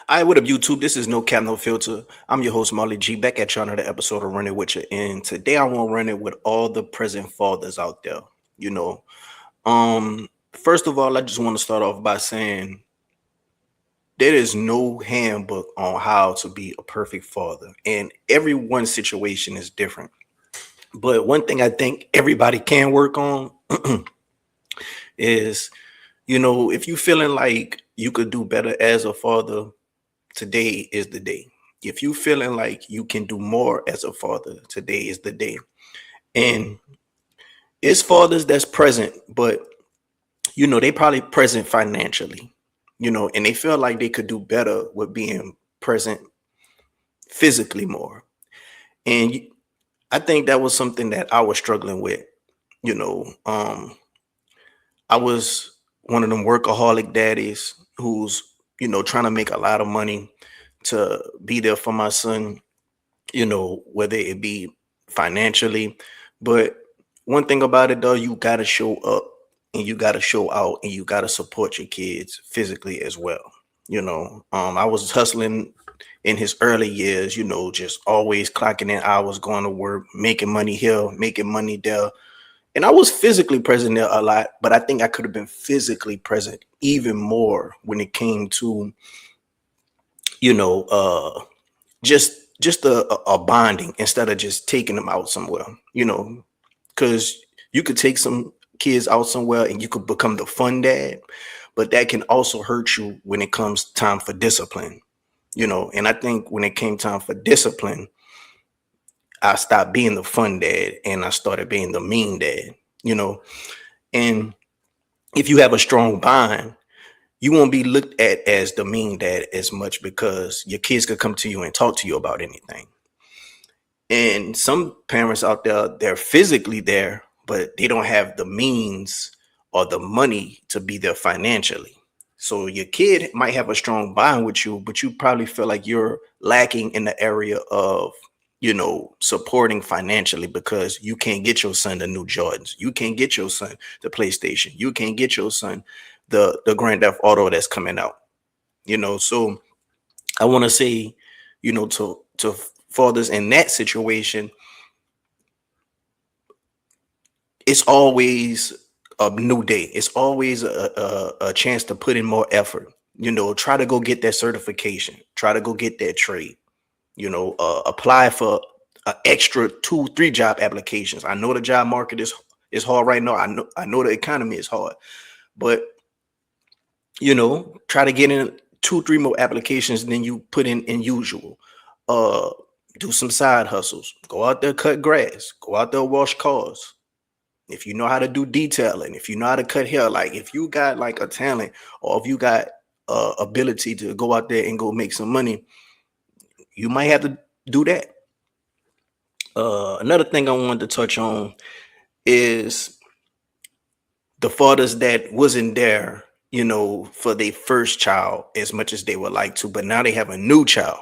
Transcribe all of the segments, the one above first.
Hi, what up, YouTube? This is No Cap, No Filter. I'm your host, Marley G, back at you on another episode of Run It With You. And today I want to run it with all the present fathers out there. You know, first of all, I just want to start off by saying there is no handbook on how to be a perfect father, and everyone's situation is different. But one thing I think everybody can work on is, if you feeling like you could do better as a father, today is the day. If you feeling like you can do more as a father, today is the day. And it's fathers that's present, but they probably present financially, and they feel like they could do better with being present physically more. And I think that was something that I was struggling with. You know, um, I was one of them workaholic daddies who's, trying to make a lot of money to be there for my son, whether it be financially. But one thing about it though, you gotta show up and you gotta show out and you gotta support your kids physically as well. I was hustling in his early years, just always clocking in hours, going to work, making money here, making money there. And I was physically present there a lot, but I think I could have been physically present even more when it came to, you know, just a bonding instead of just taking them out somewhere, because you could take some kids out somewhere and you could become the fun dad, but that can also hurt you when it comes time for discipline, and I think when it came time for discipline, I stopped being the fun dad and I started being the mean dad, you know. And if you have a strong bond, you won't be looked at as the mean dad as much because your kids could come to you and talk to you about anything. And some parents out there, they're physically there, but they don't have the means or the money to be there financially. So your kid might have a strong bond with you, but you probably feel like you're lacking in the area of, supporting financially because you can't get your son the new Jordans. You can't get your son the PlayStation. You can't get your son the Grand Theft Auto that's coming out. So I want to say, to fathers in that situation, it's always a new day. It's always a chance to put in more effort. Try to go get that certification. Try to go get that trade. Apply for an extra 2, 3 job applications. I know the job market is hard right now. I know the economy is hard, but try to get in 2, 3 more applications than you put in usual. Uh, do some side hustles. Go out there, cut grass. Go out there, wash cars. If you know how to do detailing, if you know how to cut hair, like if you got like a talent or if you got ability to go out there and go make some money, you might have to do that. Another thing I wanted to touch on is the fathers that wasn't there, for their first child as much as they would like to, but now they have a new child.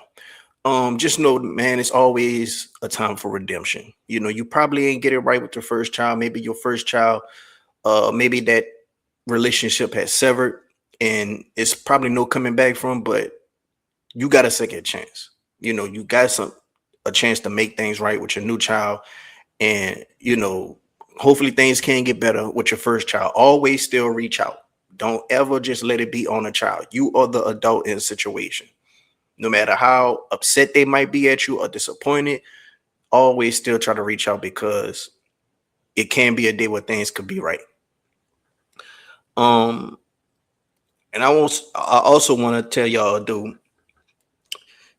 Just know, man, it's always a time for redemption. You probably ain't get it right with your first child. Maybe your first child, maybe that relationship has severed and it's probably no coming back from, but you got a second chance. You got a chance to make things right with your new child. And, hopefully things can get better with your first child. Always still reach out. Don't ever just let it be on a child. You are the adult in the situation. No matter how upset they might be at you or disappointed, always still try to reach out because it can be a day where things could be right. Um, and I also want to tell y'all, dude,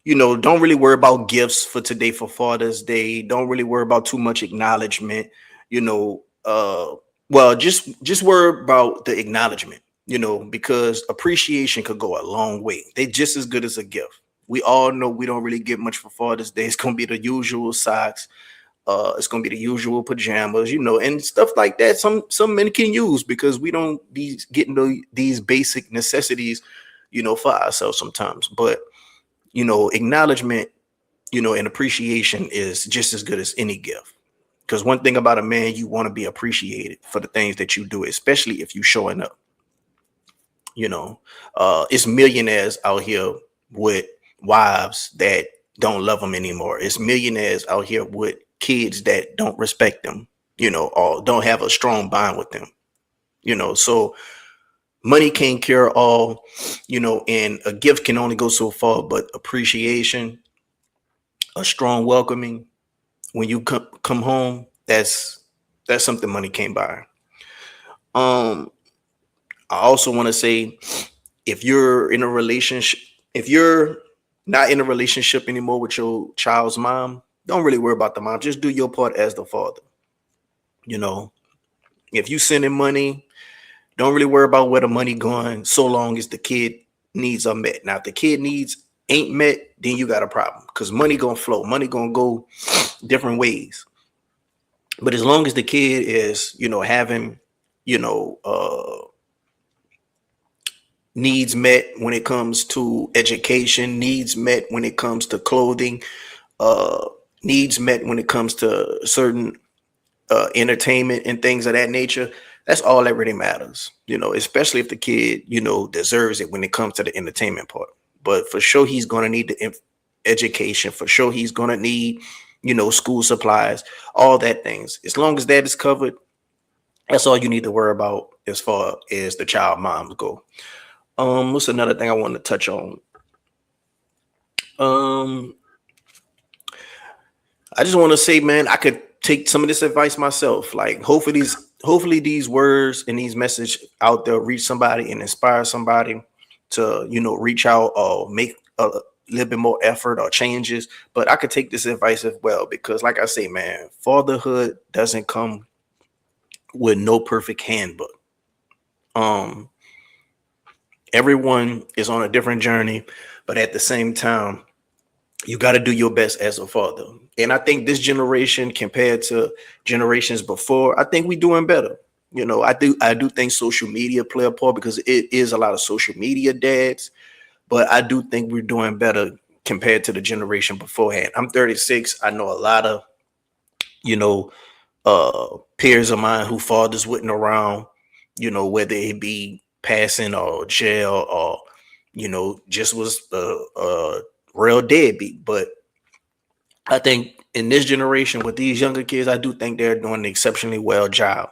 don't really worry about gifts for today for Father's Day. Don't really worry about too much acknowledgement. You know, uh, well, just worry about the acknowledgement. Because appreciation could go a long way. They just as good as a gift. We all know we don't really get much for Father's Day. It's gonna be the usual socks. It's gonna be the usual pajamas, and stuff like that. Some men can use because we don't be getting these basic necessities, for ourselves sometimes. But acknowledgement, and appreciation is just as good as any gift. Because one thing about a man, you want to be appreciated for the things that you do, especially if you showing up. It's millionaires out here with wives that don't love them anymore. It's millionaires out here with kids that don't respect them, or don't have a strong bond with them, So money can't cure all, and a gift can only go so far, but appreciation, a strong welcoming when you come home, that's something money can't buy. Um, I also want to say, if you're in a relationship, if you're not in a relationship anymore with your child's mom, don't really worry about the mom. Just do your part as the father. You know, if you sending money, don't really worry about where the money going, so long as the kid needs are met. Now, if the kid needs ain't met, then you got a problem, because money gonna flow, money gonna go different ways. But as long as the kid is, having, you know, uh, needs met when it comes to education, needs met when it comes to clothing, uh, needs met when it comes to certain entertainment and things of that nature. That's all that really matters, especially if the kid, deserves it when it comes to the entertainment part. But for sure, he's going to need the education. For sure, he's going to need, school supplies, all that things. As long as that is covered, that's all you need to worry about as far as the child moms go. What's another thing I want to touch on? Um, I just want to say, man, I could take some of this advice myself. Like, hopefully these words and these messages out there reach somebody and inspire somebody to, reach out or make a little bit more effort or changes. But I could take this advice as well, because like I say, man, fatherhood doesn't come with no perfect handbook. Um, Everyone is on a different journey, but at the same time, you got to do your best as a father. And I think this generation compared to generations before, I think we're doing better. I do think social media play a part, because it is a lot of social media dads, but I do think we're doing better compared to the generation beforehand. I'm 36. I know a lot of, you know, peers of mine who fathers wasn't around, whether it be passing or jail or, just was a real deadbeat. But I think in this generation with these younger kids, I do think they're doing an exceptionally well job.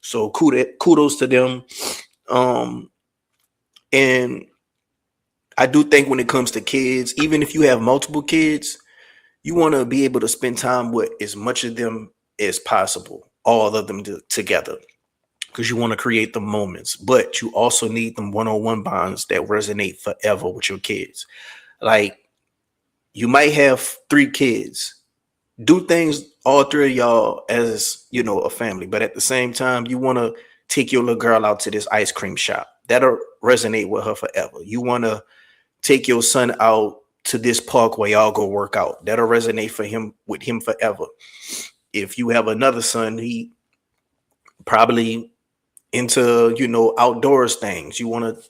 So kudos to them. Um, and I do think when it comes to kids, even if you have multiple kids, you want to be able to spend time with as much of them as possible, all of them together, because you want to create the moments. But you also need them one-on-one bonds that resonate forever with your kids. Like, you might have 3 kids, do things all 3 of y'all as, a family, but at the same time, you want to take your little girl out to this ice cream shop. That'll resonate with her forever. You want to take your son out to this park where y'all go work out. That'll resonate with him forever. If you have another son, he probably into, outdoors things. You want to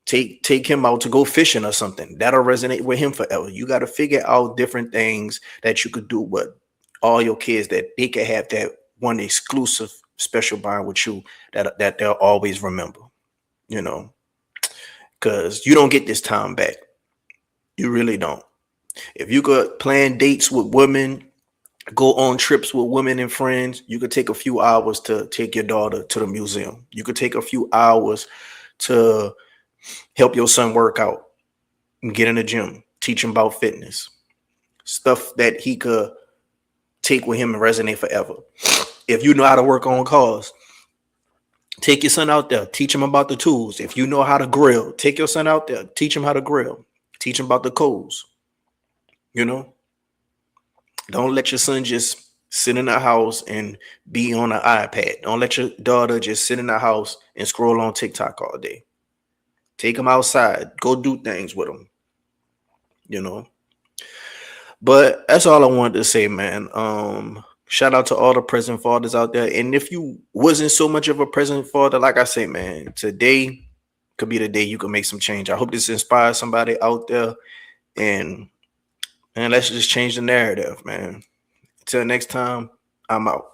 take him out to go fishing or something. That'll resonate with him forever. You got to figure out different things that you could do with all your kids, that they can have that one exclusive special bond with you that they'll always remember, because you don't get this time back. You really don't. If you could plan dates with women, go on trips with women and friends, you could take a few hours to take your daughter to the museum. You could take a few hours to help your son work out and get in the gym, teach him about fitness, stuff that he could take with him and resonate forever. If you know how to work on cars, take your son out there, teach him about the tools. If you know how to grill, take your son out there, teach him how to grill, teach him about the codes. Don't let your son just sit in the house and be on an iPad. Don't let your daughter just sit in the house and scroll on TikTok all day. Take them outside, go do things with them, you know. But that's all I wanted to say, man. Shout out to all the present fathers out there. And if you wasn't so much of a present father, like I say, man, today could be the day you can make some change. I hope this inspires somebody out there. And let's just change the narrative, man. Until next time, I'm out.